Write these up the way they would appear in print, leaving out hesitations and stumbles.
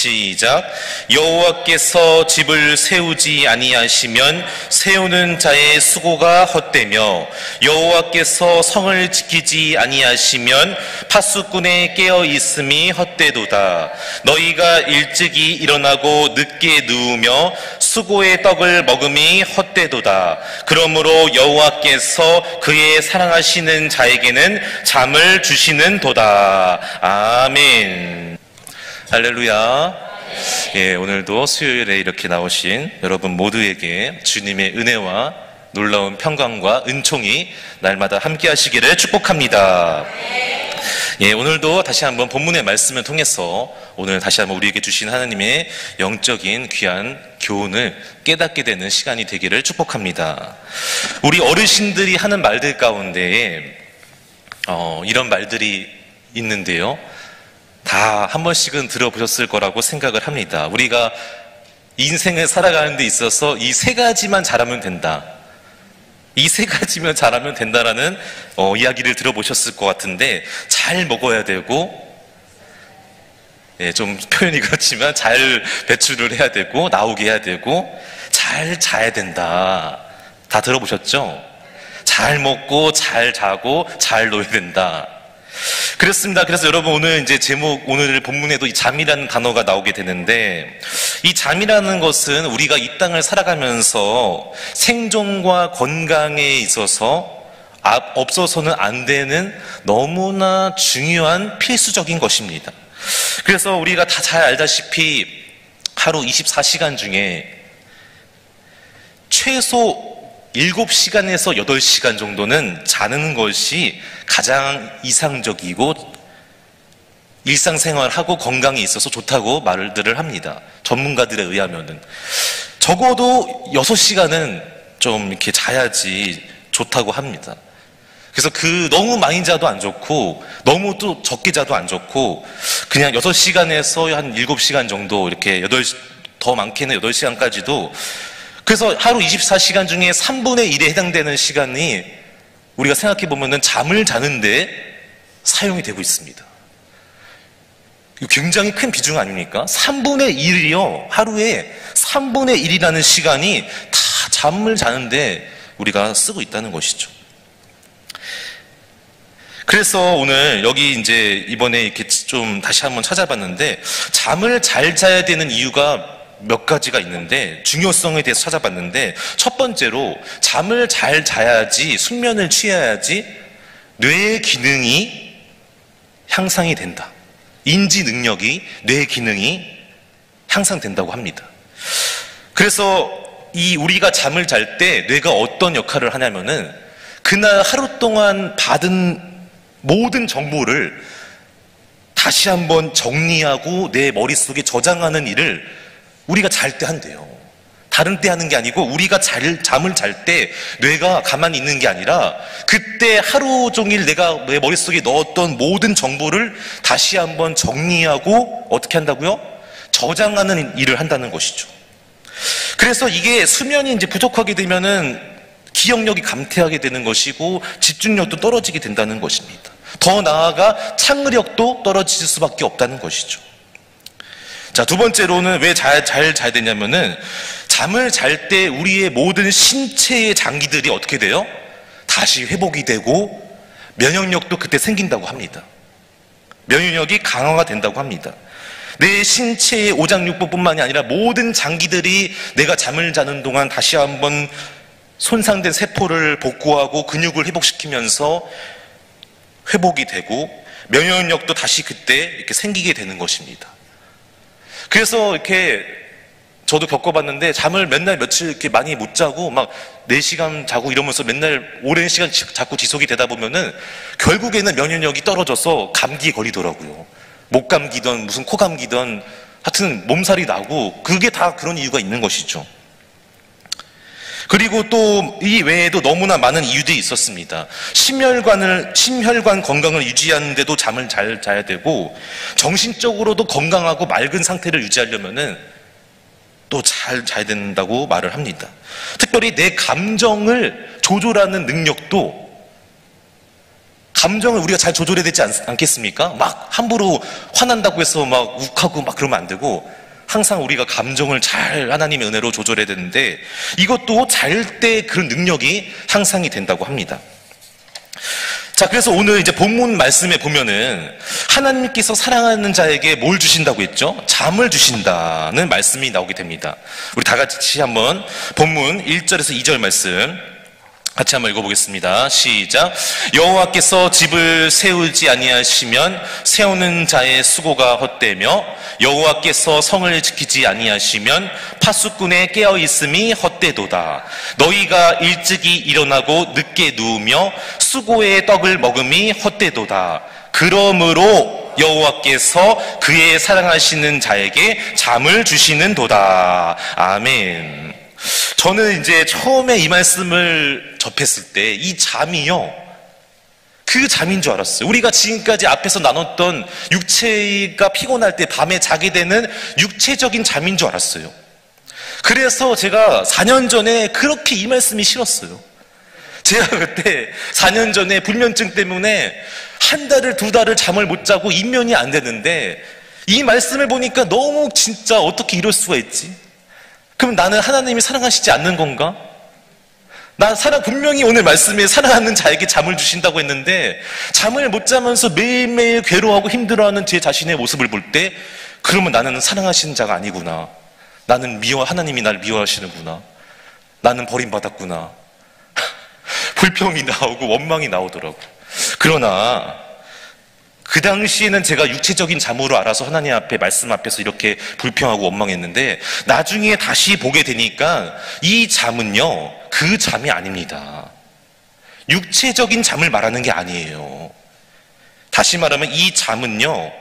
시작. 여호와께서 집을 세우지 아니하시면 세우는 자의 수고가 헛되며 여호와께서 성을 지키지 아니하시면 파수꾼의 깨어 있음이 헛되도다. 너희가 일찍이 일어나고 늦게 누우며 수고의 떡을 먹음이 헛되도다. 그러므로 여호와께서 그의 사랑하시는 자에게는 잠을 주시는 도다. 아멘. 할렐루야. 예, 오늘도 수요일에 이렇게 나오신 여러분 모두에게 주님의 은혜와 놀라운 평강과 은총이 날마다 함께 하시기를 축복합니다. 예, 오늘도 다시 한번 본문의 말씀을 통해서 오늘 다시 한번 우리에게 주신 하나님의 영적인 귀한 교훈을 깨닫게 되는 시간이 되기를 축복합니다. 우리 어르신들이 하는 말들 가운데 이런 말들이 있는데요, 다 한 번씩은 들어보셨을 거라고 생각을 합니다. 우리가 인생을 살아가는 데 있어서 이 세 가지만 잘하면 된다, 이 세 가지만 잘하면 된다라는 이야기를 들어보셨을 것 같은데, 잘 먹어야 되고, 예, 좀 표현이 그렇지만 잘 배출을 해야 되고 나오게 해야 되고 잘 자야 된다. 다 들어보셨죠? 잘 먹고 잘 자고 잘 놀아야 된다. 그렇습니다. 그래서 여러분 오늘 이제 제목, 오늘 본문에도 이 잠이라는 단어가 나오게 되는데, 이 잠이라는 것은 우리가 이 땅을 살아가면서 생존과 건강에 있어서 없어서는 안 되는 너무나 중요한 필수적인 것입니다. 그래서 우리가 다 잘 알다시피 하루 24시간 중에 최소 7시간에서 8시간 정도는 자는 것이 가장 이상적이고 일상생활하고 건강에 있어서 좋다고 말들을 합니다. 전문가들에 의하면은 적어도 6시간은 좀 이렇게 자야지 좋다고 합니다. 그래서 너무 많이 자도 안 좋고 너무 또 적게 자도 안 좋고, 그냥 6시간에서 한 7시간 정도, 이렇게 더 많게는 8시간까지도, 그래서 하루 24시간 중에 3분의 1에 해당되는 시간이 우리가 생각해 보면은 잠을 자는데 사용이 되고 있습니다. 이거 굉장히 큰 비중 아닙니까? 3분의 1이요. 하루에 3분의 1이라는 시간이 다 잠을 자는데 우리가 쓰고 있다는 것이죠. 그래서 오늘 여기 이제 이번에 이렇게 좀 다시 한번 찾아봤는데, 잠을 잘 자야 되는 이유가 몇 가지가 있는데, 중요성에 대해서 찾아봤는데, 첫 번째로 잠을 잘 자야지, 숙면을 취해야지 뇌의 기능이 향상이 된다. 인지 능력이, 뇌 기능이 향상된다고 합니다. 그래서 우리가 잠을 잘 때 뇌가 어떤 역할을 하냐면은, 그날 하루 동안 받은 모든 정보를 다시 한번 정리하고 내 머릿속에 저장하는 일을 우리가 잘 때 한대요. 다른 때 하는 게 아니고, 우리가 잠을 잘 때 뇌가 가만히 있는 게 아니라 그때 하루 종일 내가 내 머릿속에 넣었던 모든 정보를 다시 한번 정리하고 어떻게 한다고요? 저장하는 일을 한다는 것이죠. 그래서 이게 수면이 이제 부족하게 되면은 기억력이 감퇴하게 되는 것이고 집중력도 떨어지게 된다는 것입니다. 더 나아가 창의력도 떨어질 수밖에 없다는 것이죠. 자, 두 번째로는 왜 잘 자야 되냐면은, 잠을 잘 때 우리의 모든 신체의 장기들이 어떻게 돼요? 다시 회복이 되고 면역력도 그때 생긴다고 합니다. 면역력이 강화가 된다고 합니다. 내 신체의 오장육부뿐만이 아니라 모든 장기들이 내가 잠을 자는 동안 다시 한번 손상된 세포를 복구하고 근육을 회복시키면서 회복이 되고 면역력도 다시 그때 이렇게 생기게 되는 것입니다. 그래서 이렇게 저도 겪어봤는데, 잠을 맨날 며칠 이렇게 많이 못 자고 막 4시간 자고 이러면서 맨날 오랜 시간 자꾸 지속이 되다 보면은 결국에는 면역력이 떨어져서 감기에 걸리더라고요. 목감기든 무슨 코감기든 하여튼 몸살이 나고, 그게 다 그런 이유가 있는 것이죠. 그리고 또 이 외에도 너무나 많은 이유들이 있었습니다. 심혈관 건강을 유지하는데도 잠을 잘 자야 되고, 정신적으로도 건강하고 맑은 상태를 유지하려면은 또 잘 자야 된다고 말을 합니다. 특별히 내 감정을 조절하는 능력도 감정을 우리가 잘 조절해야 되지 않겠습니까? 막 함부로 화난다고 해서 막 욱하고 막 그러면 안 되고, 항상 우리가 감정을 잘 하나님의 은혜로 조절해야 되는데, 이것도 잘 때 그런 능력이 향상이 된다고 합니다. 자, 그래서 오늘 이제 본문 말씀에 보면은 하나님께서 사랑하는 자에게 뭘 주신다고 했죠? 잠을 주신다는 말씀이 나오게 됩니다. 우리 다 같이 한번 본문 1절에서 2절 말씀 같이 한번 읽어보겠습니다. 시작. 여호와께서 집을 세우지 아니하시면 세우는 자의 수고가 헛되며 여호와께서 성을 지키지 아니하시면 파수꾼의 깨어있음이 헛되도다. 너희가 일찍이 일어나고 늦게 누우며 수고의 떡을 먹음이 헛되도다. 그러므로 여호와께서 그의 사랑하시는 자에게 잠을 주시는도다. 아멘. 저는 이제 처음에 이 말씀을 접했을 때 이 잠이요, 그 잠인 줄 알았어요. 우리가 지금까지 앞에서 나눴던 육체가 피곤할 때 밤에 자게 되는 육체적인 잠인 줄 알았어요. 그래서 제가 4년 전에 그렇게 이 말씀이 싫었어요. 제가 그때 4년 전에 불면증 때문에 한 달을 두 달을 잠을 못 자고 입면이 안 되는데, 이 말씀을 보니까 너무 진짜 어떻게 이럴 수가 있지? 그럼 나는 하나님이 사랑하시지 않는 건가? 난 분명히 오늘 말씀에 사랑하는 자에게 잠을 주신다고 했는데, 잠을 못 자면서 매일매일 괴로워하고 힘들어하는 제 자신의 모습을 볼 때, 그러면 나는 사랑하시는 자가 아니구나. 나는 하나님이 나를 미워하시는구나. 나는 버림받았구나. 불평이 나오고 원망이 나오더라고. 그러나 그 당시에는 제가 육체적인 잠으로 알아서 하나님 앞에, 말씀 앞에서 이렇게 불평하고 원망했는데, 나중에 다시 보게 되니까 이 잠은요, 그 잠이 아닙니다. 육체적인 잠을 말하는 게 아니에요. 다시 말하면 이 잠은요,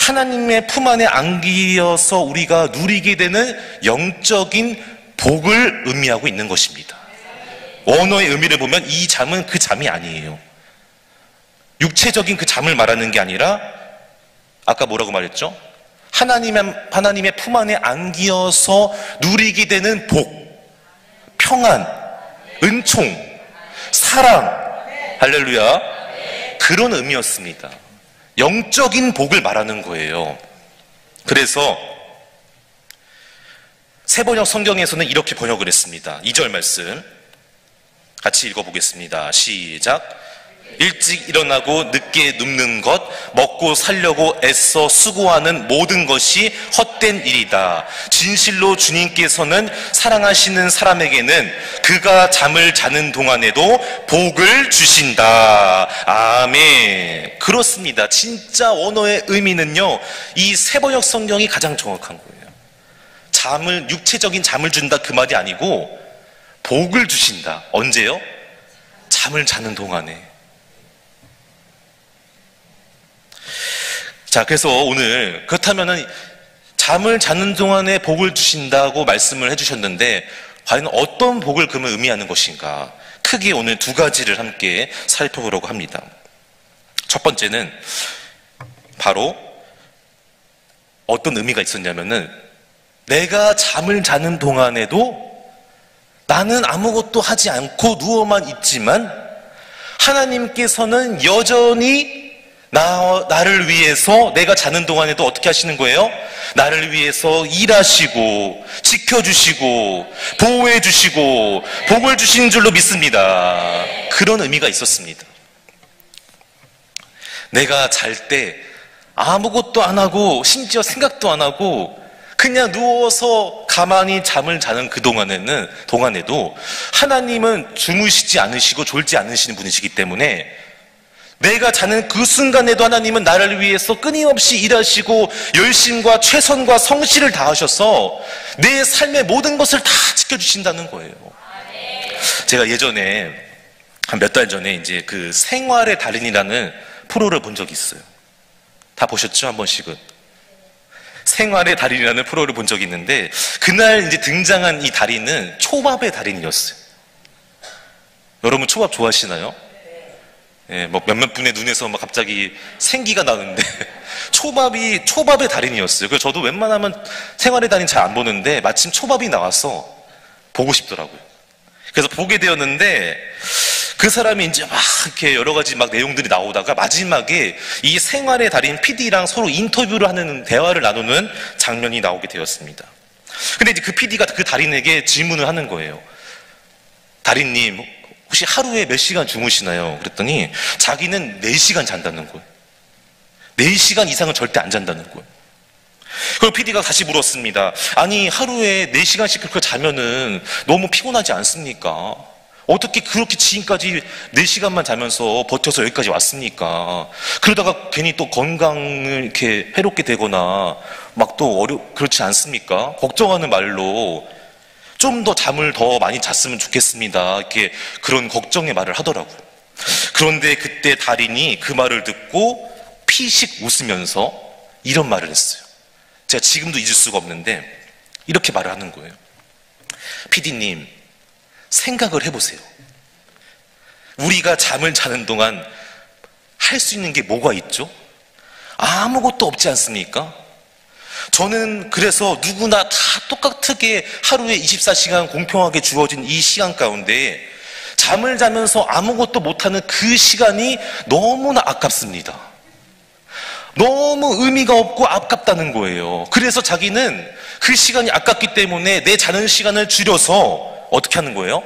하나님의 품 안에 안기어서 우리가 누리게 되는 영적인 복을 의미하고 있는 것입니다. 원어의 의미를 보면 이 잠은 그 잠이 아니에요. 육체적인 그 잠을 말하는 게 아니라, 아까 뭐라고 말했죠? 하나님의 품 안에 안기어서 누리게 되는 복, 평안, 은총, 사랑, 할렐루야, 그런 의미였습니다. 영적인 복을 말하는 거예요. 그래서 새번역 성경에서는 이렇게 번역을 했습니다. 2절 말씀 같이 읽어보겠습니다. 시작. 일찍 일어나고 늦게 눕는 것, 먹고 살려고 애써 수고하는 모든 것이 헛된 일이다. 진실로 주님께서는 사랑하시는 사람에게는 그가 잠을 자는 동안에도 복을 주신다. 아멘. 그렇습니다. 진짜 원어의 의미는요, 이 새번역 성경이 가장 정확한 거예요. 육체적인 잠을 준다 그 말이 아니고 복을 주신다. 언제요? 잠을 자는 동안에. 자, 그래서 오늘 그렇다면은 잠을 자는 동안에 복을 주신다고 말씀을 해주셨는데, 과연 어떤 복을 그러면 의미하는 것인가? 크게 오늘 두 가지를 함께 살펴보려고 합니다. 첫 번째는 바로 어떤 의미가 있었냐면은, 내가 잠을 자는 동안에도 나는 아무것도 하지 않고 누워만 있지만 하나님께서는 여전히 나를 위해서, 내가 자는 동안에도 어떻게 하시는 거예요? 나를 위해서 일하시고 지켜주시고 보호해주시고 복을 주시는 줄로 믿습니다. 그런 의미가 있었습니다. 내가 잘 때 아무것도 안 하고 심지어 생각도 안 하고 그냥 누워서 가만히 잠을 자는 그 동안에도 하나님은 주무시지 않으시고 졸지 않으시는 분이시기 때문에, 내가 자는 그 순간에도 하나님은 나를 위해서 끊임없이 일하시고 열심과 최선과 성실을 다하셔서 내 삶의 모든 것을 다 지켜주신다는 거예요. 제가 예전에 한 몇 달 전에 이제 그 생활의 달인이라는 프로를 본 적이 있어요. 다 보셨죠? 한 번씩은. 생활의 달인이라는 프로를 본 적이 있는데, 그날 이제 등장한 이 달인은 초밥의 달인이었어요. 여러분 초밥 좋아하시나요? 예, 뭐 몇몇 분의 눈에서 막 갑자기 생기가 나는데 초밥의 달인이었어요. 그래서 저도 웬만하면 생활의 달인 잘 안 보는데 마침 초밥이 나와서 보고 싶더라고요. 그래서 보게 되었는데, 그 사람이 이제 막 이렇게 여러 가지 막 내용들이 나오다가 마지막에 이 생활의 달인 PD랑 서로 인터뷰를 하는, 대화를 나누는 장면이 나오게 되었습니다. 근데 이제 그 PD가 그 달인에게 질문을 하는 거예요. 달인님, 혹시 하루에 몇 시간 주무시나요? 그랬더니 자기는 4시간 잔다는 거예요. 4시간 이상은 절대 안 잔다는 거예요. 그리고 PD가 다시 물었습니다. 아니, 하루에 4시간씩 그렇게 자면은 너무 피곤하지 않습니까? 어떻게 그렇게 지금까지 4시간만 자면서 버텨서 여기까지 왔습니까? 그러다가 괜히 또 건강을 이렇게 해롭게 되거나 막 또 그렇지 않습니까? 걱정하는 말로 좀 더 잠을 더 많이 잤으면 좋겠습니다. 이렇게 그런 걱정의 말을 하더라고요. 그런데 그때 달인이 그 말을 듣고 피식 웃으면서 이런 말을 했어요. 제가 지금도 잊을 수가 없는데 이렇게 말을 하는 거예요. PD님, 생각을 해보세요. 우리가 잠을 자는 동안 할 수 있는 게 뭐가 있죠? 아무것도 없지 않습니까? 저는 그래서 누구나 다 똑같게 하루에 24시간 공평하게 주어진 이 시간 가운데 잠을 자면서 아무것도 못하는 그 시간이 너무나 아깝습니다. 너무 의미가 없고 아깝다는 거예요. 그래서 자기는 그 시간이 아깝기 때문에 내 자는 시간을 줄여서 어떻게 하는 거예요?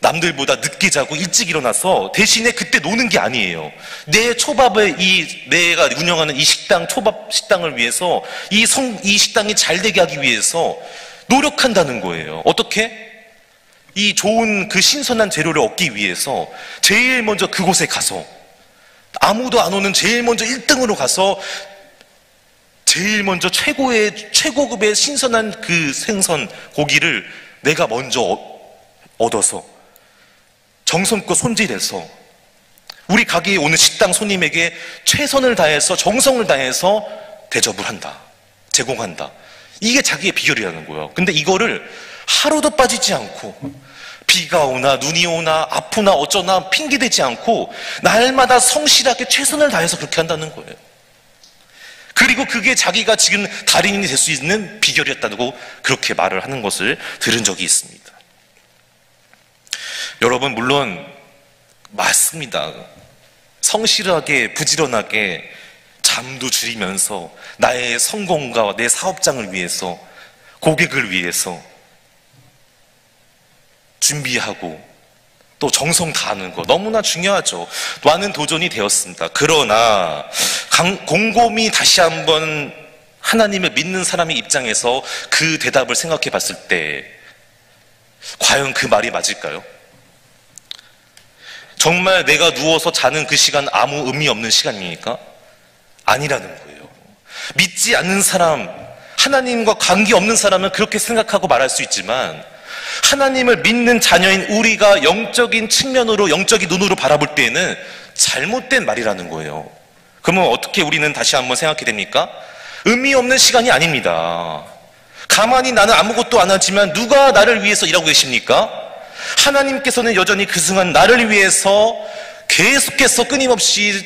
남들보다 늦게 자고 일찍 일어나서 대신에 그때 노는 게 아니에요. 내 초밥을 내가 운영하는 이 식당, 초밥 식당을 위해서 이 식당이 잘 되게 하기 위해서 노력한다는 거예요. 어떻게? 이 좋은 그 신선한 재료를 얻기 위해서 제일 먼저 그곳에 가서 아무도 안 오는 제일 먼저 1등으로 가서 제일 먼저 최고급의 신선한 그 생선 고기를 내가 먼저 얻어서 정성껏 손질해서 우리 가게에 오는 식당 손님에게 최선을 다해서 정성을 다해서 대접을 한다, 제공한다. 이게 자기의 비결이라는 거예요. 근데 이거를 하루도 빠지지 않고 비가 오나 눈이 오나 아프나 어쩌나 핑계대지 않고 날마다 성실하게 최선을 다해서 그렇게 한다는 거예요. 그리고 그게 자기가 지금 달인이 될 수 있는 비결이었다고 그렇게 말을 하는 것을 들은 적이 있습니다. 여러분, 물론 맞습니다. 성실하게 부지런하게 잠도 줄이면서 나의 성공과 내 사업장을 위해서, 고객을 위해서 준비하고 또 정성 다하는 거 너무나 중요하죠. 많은 도전이 되었습니다. 그러나 곰곰이 다시 한번 하나님을 믿는 사람의 입장에서 그 대답을 생각해 봤을 때 과연 그 말이 맞을까요? 정말 내가 누워서 자는 그 시간 아무 의미 없는 시간입니까? 아니라는 거예요. 믿지 않는 사람, 하나님과 관계없는 사람은 그렇게 생각하고 말할 수 있지만 하나님을 믿는 자녀인 우리가 영적인 측면으로, 영적인 눈으로 바라볼 때에는 잘못된 말이라는 거예요. 그러면 어떻게 우리는 다시 한번 생각해야 됩니까? 의미 없는 시간이 아닙니다. 가만히 나는 아무것도 안 하지만 누가 나를 위해서 일하고 계십니까? 하나님께서는 여전히 그 순간 나를 위해서 계속해서 끊임없이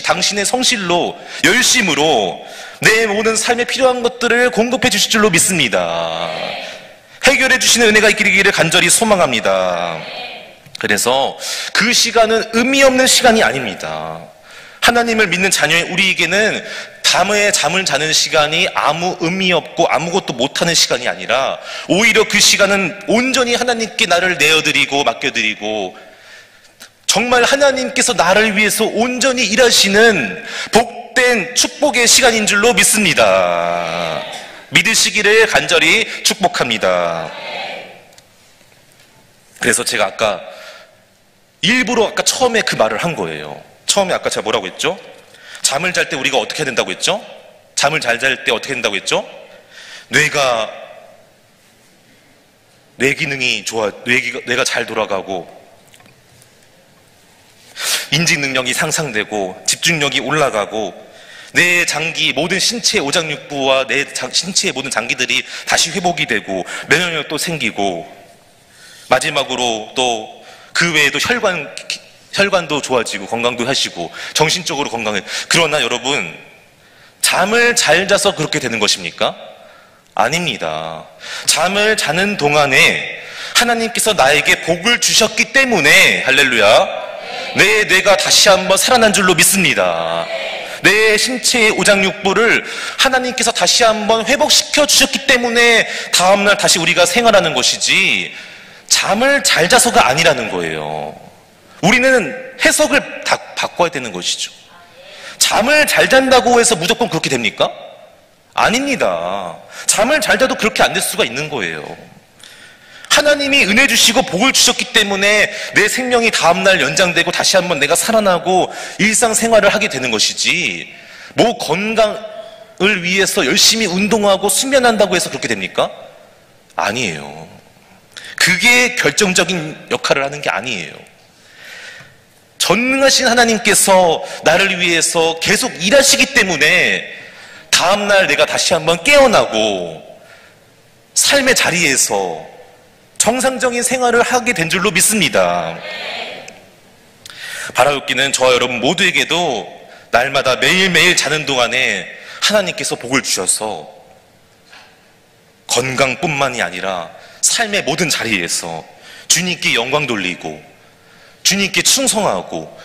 당신의 성실로, 열심으로 내 모든 삶에 필요한 것들을 공급해 주실 줄로 믿습니다. 해결해 주시는 은혜가 있기를 간절히 소망합니다. 그래서 그 시간은 의미 없는 시간이 아닙니다. 하나님을 믿는 자녀인 우리에게는 밤에 잠을 자는 시간이 아무 의미 없고 아무것도 못하는 시간이 아니라 오히려 그 시간은 온전히 하나님께 나를 내어드리고 맡겨드리고 정말 하나님께서 나를 위해서 온전히 일하시는 복된 축복의 시간인 줄로 믿습니다. 믿으시기를 간절히 축복합니다. 그래서 제가 일부러 처음에 그 말을 한 거예요. 처음에 아까 제가 뭐라고 했죠? 잠을 잘 때 우리가 어떻게 해야 된다고 했죠? 잠을 잘 잘 때 어떻게 해야 된다고 했죠? 뇌 기능이 뇌가 잘 돌아가고 인지 능력이 상상되고 집중력이 올라가고 내 장기, 모든 신체의 오장육부와 내 신체의 모든 장기들이 다시 회복이 되고 면역력도 생기고 마지막으로 또 그 외에도 혈관도 좋아지고 건강도 하시고 정신적으로 건강해. 그러나 여러분, 잠을 잘 자서 그렇게 되는 것입니까? 아닙니다. 잠을 자는 동안에 하나님께서 나에게 복을 주셨기 때문에, 할렐루야, 내 뇌가 다시 한번 살아난 줄로 믿습니다. 내 신체의 오장육부를 하나님께서 다시 한번 회복시켜 주셨기 때문에 다음날 다시 우리가 생활하는 것이지, 잠을 잘 자서가 아니라는 거예요. 우리는 해석을 다 바꿔야 되는 것이죠. 잠을 잘 잔다고 해서 무조건 그렇게 됩니까? 아닙니다. 잠을 잘 자도 그렇게 안 될 수가 있는 거예요. 하나님이 은혜 주시고 복을 주셨기 때문에 내 생명이 다음날 연장되고 다시 한번 내가 살아나고 일상생활을 하게 되는 것이지, 뭐 건강을 위해서 열심히 운동하고 수면한다고 해서 그렇게 됩니까? 아니에요. 그게 결정적인 역할을 하는 게 아니에요. 전능하신 하나님께서 나를 위해서 계속 일하시기 때문에 다음날 내가 다시 한번 깨어나고 삶의 자리에서 정상적인 생활을 하게 된 줄로 믿습니다. 바라옵기는 저와 여러분 모두에게도 날마다 매일매일 자는 동안에 하나님께서 복을 주셔서 건강뿐만이 아니라 삶의 모든 자리에서 주님께 영광 돌리고 주님께 충성하고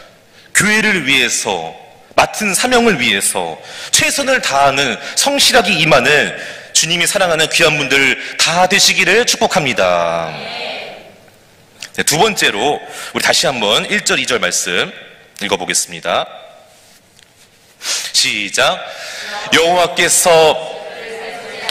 교회를 위해서 맡은 사명을 위해서 최선을 다하는 성실하게 임하는 주님이 사랑하는 귀한 분들 다 되시기를 축복합니다. 네, 두 번째로 우리 다시 한번 1절 2절 말씀 읽어보겠습니다. 시작. 여호와께서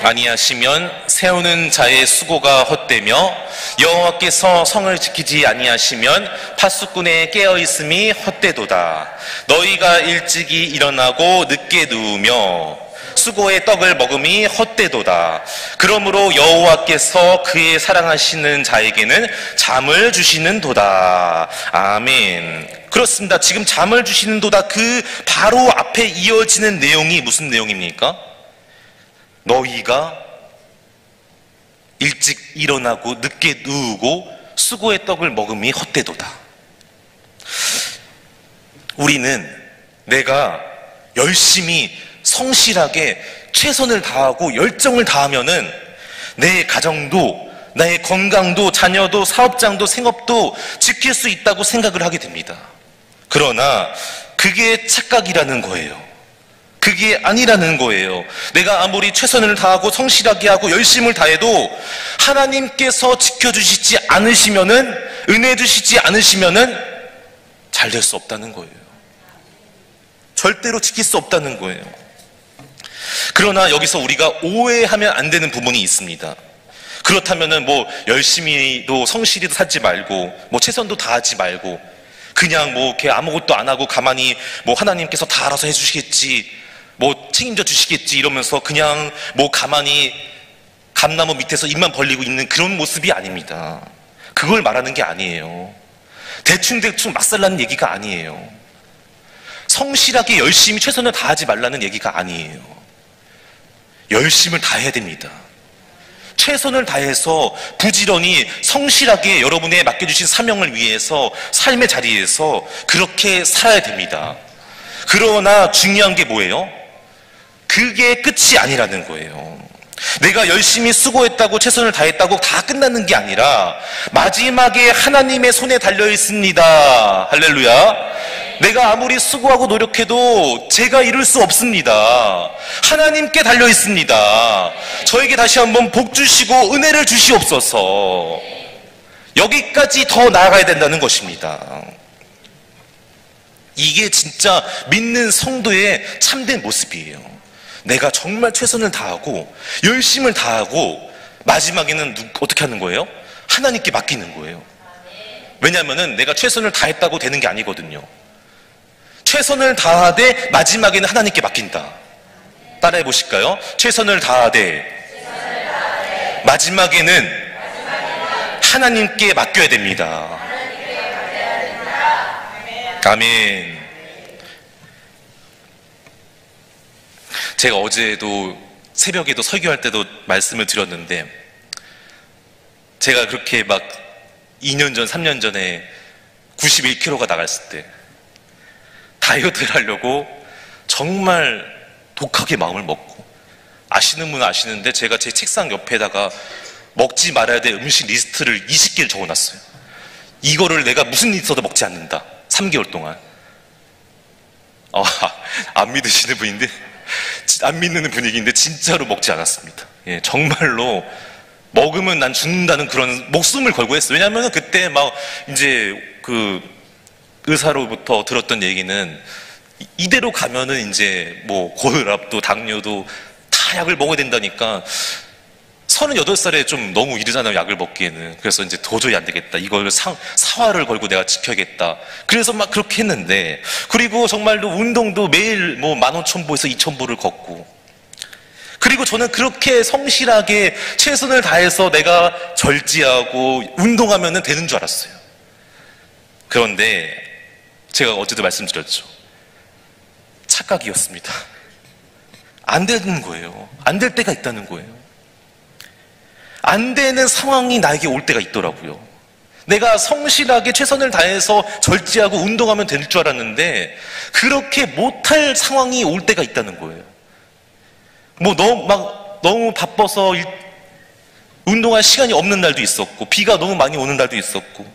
아니하시면 세우는 자의 수고가 헛되며 여호와께서 성을 지키지 아니하시면 파수꾼의 깨어있음이 헛되도다. 너희가 일찍이 일어나고 늦게 누우며 수고의 떡을 먹음이 헛되도다. 그러므로 여호와께서 그의 사랑하시는 자에게는 잠을 주시는도다. 아멘. 그렇습니다. 지금 잠을 주시는도다, 그 바로 앞에 이어지는 내용이 무슨 내용입니까? 너희가 일찍 일어나고 늦게 누우고 수고의 떡을 먹음이 헛되도다. 우리는 내가 열심히 성실하게 최선을 다하고 열정을 다하면은 내 가정도, 나의 건강도, 자녀도, 사업장도, 생업도 지킬 수 있다고 생각을 하게 됩니다. 그러나 그게 착각이라는 거예요. 그게 아니라는 거예요. 내가 아무리 최선을 다하고 성실하게 하고 열심을 다해도 하나님께서 지켜주시지 않으시면은, 은혜 주시지 않으시면은 잘 될 수 없다는 거예요. 절대로 지킬 수 없다는 거예요. 그러나 여기서 우리가 오해하면 안 되는 부분이 있습니다. 그렇다면은 뭐 열심히도 성실히도 살지 말고 뭐 최선도 다하지 말고 그냥 뭐 이렇게 아무것도 안 하고 가만히 뭐 하나님께서 다 알아서 해주시겠지, 뭐 책임져 주시겠지 이러면서 그냥 뭐 가만히 감나무 밑에서 입만 벌리고 있는 그런 모습이 아닙니다. 그걸 말하는 게 아니에요. 대충대충 막 살라는 얘기가 아니에요. 성실하게 열심히 최선을 다하지 말라는 얘기가 아니에요. 열심을 다해야 됩니다. 최선을 다해서 부지런히 성실하게 여러분의 맡겨주신 사명을 위해서 삶의 자리에서 그렇게 살아야 됩니다. 그러나 중요한 게 뭐예요? 그게 끝이 아니라는 거예요. 내가 열심히 수고했다고 최선을 다했다고 다 끝나는 게 아니라 마지막에 하나님의 손에 달려 있습니다. 할렐루야. 내가 아무리 수고하고 노력해도 제가 이룰 수 없습니다. 하나님께 달려 있습니다. 저에게 다시 한번 복 주시고 은혜를 주시옵소서. 여기까지 더 나아가야 된다는 것입니다. 이게 진짜 믿는 성도의 참된 모습이에요. 내가 정말 최선을 다하고 열심을 다하고 마지막에는 어떻게 하는 거예요? 하나님께 맡기는 거예요. 왜냐하면 내가 최선을 다했다고 되는 게 아니거든요. 최선을 다하되 마지막에는 하나님께 맡긴다. 따라해 보실까요? 최선을 다하되 마지막에는 하나님께 맡겨야 됩니다. 아멘. 제가 어제도 새벽에도 설교할 때도 말씀을 드렸는데, 제가 그렇게 막 2년 전, 3년 전에 91kg가 나갔을 때 다이어트를 하려고 정말 독하게 마음을 먹고, 아시는 분은 아시는데 제가 제 책상 옆에다가 먹지 말아야 될 음식 리스트를 20개를 적어놨어요. 이거를 내가 무슨 일 있어도 먹지 않는다. 3개월 동안. 안 믿으시는 분인데, 안 믿는 분위기인데 진짜로 먹지 않았습니다. 예, 정말로 먹으면 난 죽는다는 그런 목숨을 걸고 했어요. 왜냐하면 그때 막 이제 그 의사로부터 들었던 얘기는 이대로 가면은 이제 뭐 고혈압도 당뇨도 다 약을 먹어야 된다니까 38살에 좀 너무 이르잖아요, 약을 먹기에는. 그래서 이제 도저히 안 되겠다. 이걸 사활을 걸고 내가 지켜야겠다. 그래서 막 그렇게 했는데, 그리고 정말로 운동도 매일 뭐 15,000보에서 2,000보를 걷고, 그리고 저는 그렇게 성실하게 최선을 다해서 내가 절제하고 운동하면 되는 줄 알았어요. 그런데 제가 어제도 말씀드렸죠. 착각이었습니다. 안 되는 거예요. 안 될 때가 있다는 거예요. 안 되는 상황이 나에게 올 때가 있더라고요. 내가 성실하게 최선을 다해서 절제하고 운동하면 될 줄 알았는데 그렇게 못할 상황이 올 때가 있다는 거예요. 뭐 너무 바빠서 운동할 시간이 없는 날도 있었고, 비가 너무 많이 오는 날도 있었고,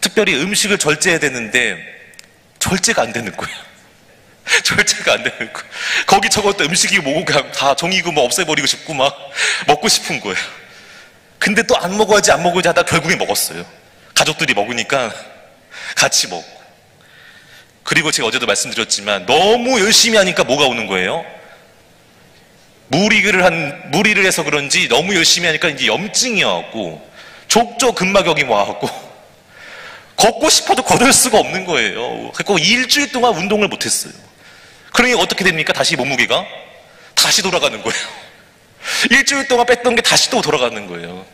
특별히 음식을 절제해야 되는데 절제가 안 되는 거예요. 절제가 안 되는 거예요. 거기 적었던 음식이 뭐고 그냥 다 종이고 뭐 없애버리고 싶고 막 먹고 싶은 거예요. 근데 또 안 먹어야지 하다 결국에 먹었어요. 가족들이 먹으니까 같이 먹고. 그리고 제가 어제도 말씀드렸지만 너무 열심히 하니까 뭐가 오는 거예요? 무리를 해서 그런지 너무 열심히 하니까 이제 염증이 와갖고 족저근막염이 와갖고 걷고 싶어도 걸을 수가 없는 거예요. 그래서 일주일 동안 운동을 못했어요. 그러니 어떻게 됩니까? 다시 몸무게가 다시 돌아가는 거예요. 일주일 동안 뺐던 게 다시 또 돌아가는 거예요.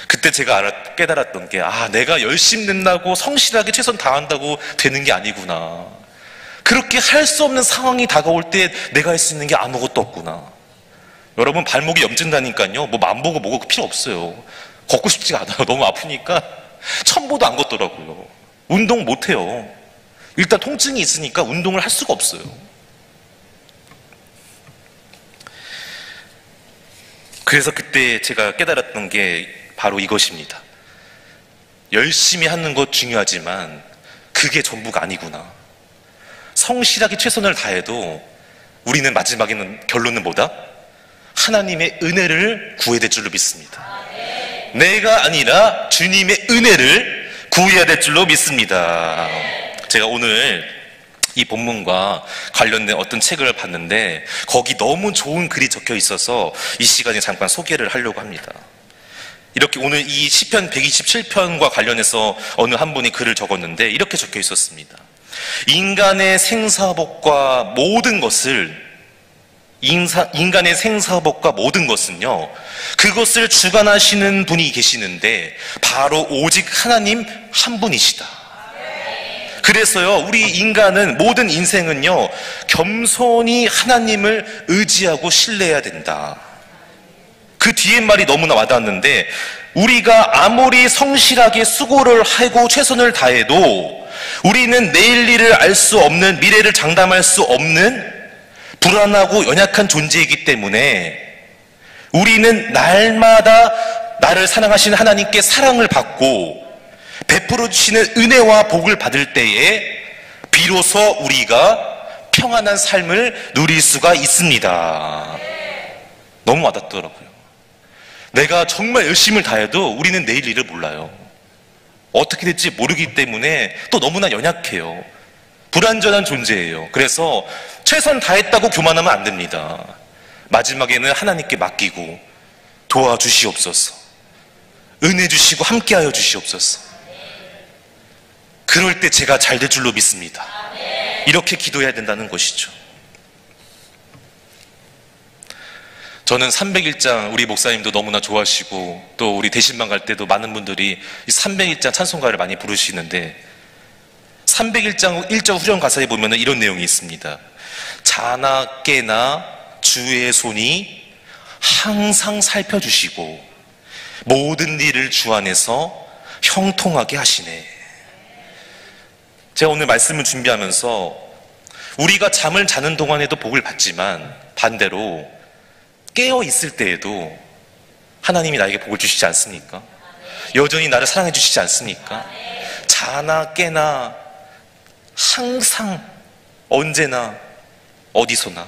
그때 제가 깨달았던 게, 내가 열심히 낸다고 성실하게 최선 다한다고 되는 게 아니구나. 그렇게 할 수 없는 상황이 다가올 때 내가 할 수 있는 게 아무것도 없구나. 여러분, 발목이 염증 나니까요, 뭐 맘 보고 뭐고 필요 없어요. 걷고 싶지가 않아요. 너무 아프니까 1000보도 안 걷더라고요. 운동 못 해요. 일단 통증이 있으니까 운동을 할 수가 없어요. 그래서 그때 제가 깨달았던 게 바로 이것입니다. 열심히 하는 것 중요하지만 그게 전부가 아니구나. 성실하게 최선을 다해도 우리는 마지막에는 결론은 뭐다? 하나님의 은혜를 구해야 될 줄로 믿습니다. 내가 아니라 주님의 은혜를 구해야 될 줄로 믿습니다. 제가 오늘 이 본문과 관련된 어떤 책을 봤는데 거기 너무 좋은 글이 적혀 있어서 이 시간에 잠깐 소개를 하려고 합니다. 이렇게 오늘 이 시편 127편과 관련해서 어느 한 분이 글을 적었는데 이렇게 적혀 있었습니다. 인간의 생사복과 모든 것은요, 그것을 주관하시는 분이 계시는데 바로 오직 하나님 한 분이시다. 그래서요, 우리 인간은, 모든 인생은요, 겸손히 하나님을 의지하고 신뢰해야 된다. 그 뒤에 말이 너무나 와닿았는데, 우리가 아무리 성실하게 수고를 하고 최선을 다해도 우리는 내일 일을 알 수 없는, 미래를 장담할 수 없는 불안하고 연약한 존재이기 때문에 우리는 날마다 나를 사랑하시는 하나님께 사랑을 받고 베풀어 주시는 은혜와 복을 받을 때에 비로소 우리가 평안한 삶을 누릴 수가 있습니다. 너무 와닿더라고요. 내가 정말 열심을 다해도 우리는 내일 일을 몰라요. 어떻게 될지 모르기 때문에 또 너무나 연약해요. 불완전한 존재예요. 그래서 최선 다했다고 교만하면 안 됩니다. 마지막에는 하나님께 맡기고 도와주시옵소서. 은혜 주시고 함께하여 주시옵소서. 그럴 때 제가 잘 될 줄로 믿습니다. 이렇게 기도해야 된다는 것이죠. 저는 301장 우리 목사님도 너무나 좋아하시고 또 우리 대신방 갈 때도 많은 분들이 이 301장 찬송가를 많이 부르시는데 301장 1절 후렴 가사에 보면 이런 내용이 있습니다. 자나 깨나 주의 손이 항상 살펴주시고 모든 일을 주 안에서 형통하게 하시네. 제가 오늘 말씀을 준비하면서 우리가 잠을 자는 동안에도 복을 받지만 반대로 깨어 있을 때에도 하나님이 나에게 복을 주시지 않습니까? 여전히 나를 사랑해 주시지 않습니까? 자나 깨나 항상 언제나 어디서나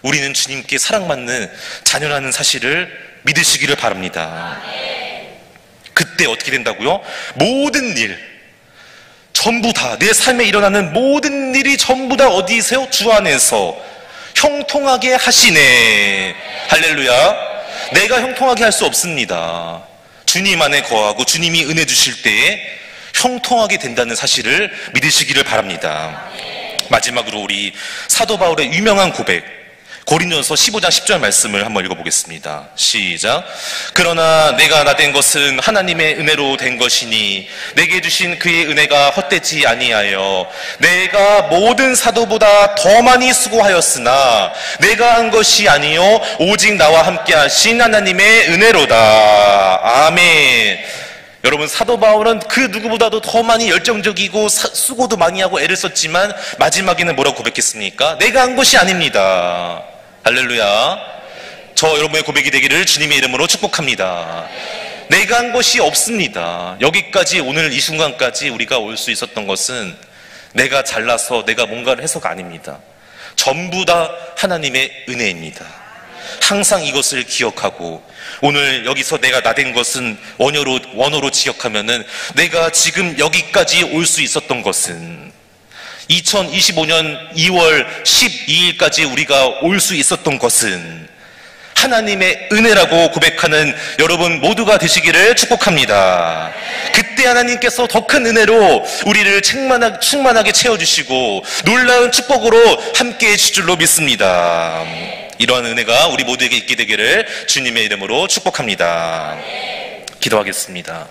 우리는 주님께 사랑받는 자녀라는 사실을 믿으시기를 바랍니다. 그때 어떻게 된다고요? 모든 일, 전부 다 내 삶에 일어나는 모든 일이 전부 다 어디세요? 주 안에서 형통하게 하시네. 할렐루야. 내가 형통하게 할 수 없습니다. 주님 안에 거하고 주님이 은혜 주실 때에 형통하게 된다는 사실을 믿으시기를 바랍니다. 마지막으로 우리 사도 바울의 유명한 고백, 고린도전서 15장 10절 말씀을 한번 읽어보겠습니다. 시작. 그러나 내가 나된 것은 하나님의 은혜로 된 것이니 내게 주신 그의 은혜가 헛되지 아니하여 내가 모든 사도보다 더 많이 수고하였으나 내가 한 것이 아니요 오직 나와 함께 하신 하나님의 은혜로다. 아멘. 여러분, 사도 바울은 그 누구보다도 더 많이 열정적이고 수고도 많이 하고 애를 썼지만 마지막에는 뭐라고 고백했습니까? 내가 한 것이 아닙니다. 할렐루야. 저 여러분의 고백이 되기를 주님의 이름으로 축복합니다. 내가 한 것이 없습니다. 여기까지, 오늘 이 순간까지 우리가 올 수 있었던 것은 내가 잘나서 내가 뭔가를 해서가 아닙니다. 전부 다 하나님의 은혜입니다. 항상 이것을 기억하고, 오늘 여기서 내가 나된 것은 원어로 기억하면은 내가 지금 여기까지 올 수 있었던 것은 2025년 2월 12일까지 우리가 올 수 있었던 것은 하나님의 은혜라고 고백하는 여러분 모두가 되시기를 축복합니다. 그때 하나님께서 더 큰 은혜로 우리를 충만하게 채워주시고 놀라운 축복으로 함께해 주실 줄로 믿습니다. 이러한 은혜가 우리 모두에게 있게 되기를 주님의 이름으로 축복합니다. 기도하겠습니다.